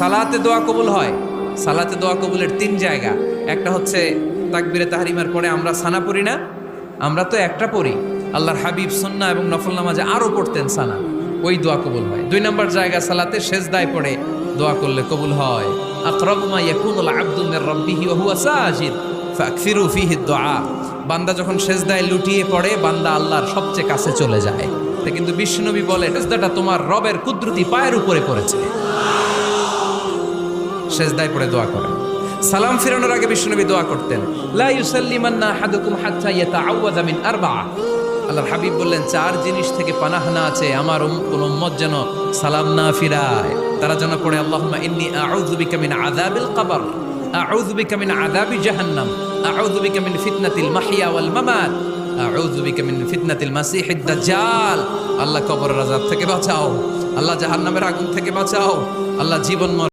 সালাতে দোয়া কবুল হয়। সালাতে দোয়া কবুলের তিন জায়গা। একটা হচ্ছে তাকবীরে তাহরিমার পরে আমরা সানা পড়ি না, আমরা তো একটা পড়ি, আল্লাহর হাবিব সুন্নাহ এবং নফল নামাজে আরো পড়তেন সানা, ওই দোয়া কবুল হয়। দুই নম্বর জায়গা সালাতে সেজদায় পড়ে দোয়া করলে কবুল হয়। আকরাবু মা ইয়াকুনুল আবদু মির রাব্বিহি ওয়া হুয়া সাজিদ ফাকসিরু ফীহি দুআ। বান্দা যখন সেজদায় লুটিয়ে পড়ে বান্দা আল্লাহর সবচেয়ে কাছে চলে যায়। তা কিন্তু বিশ্বনবী বলে সেজদাটা তোমার রবের কুদরতি পায়ের উপরে পড়েছে। সেজদায় পড়ে দোয়া করেন। সালাম ফিরানোর আগে বিশ্বনবী দোয়া করতেন, লা ইউসাল্লিমান্না আহাদুকুম হাত্তা ইয়াতাআওয়াযা মিন আরবা'a। আল্লাহর হাবিব বললেন, চার জিনিস থেকে পানাহ না আছে আমার কোন উম্মত যেন সালাম না ফিরায়। তারা যেন পড়ে, আল্লাহুম্মা ইন্নী আউযু বিকা মিন আযাবিল কবর, আউযু বিকা মিন আযাবি জাহান্নাম, আউযু বিকা মিন ফিতনাতিল মাহইয়া ওয়াল মামাত, আউযু বিকা মিন ফিতনাতিল মাসিহিদ দাজ্জাল। আল্লাহ কবরের আযাব থেকে বাঁচাও, আল্লাহ জাহান্নামের আগুন থেকে বাঁচাও, আল্লাহ জীবন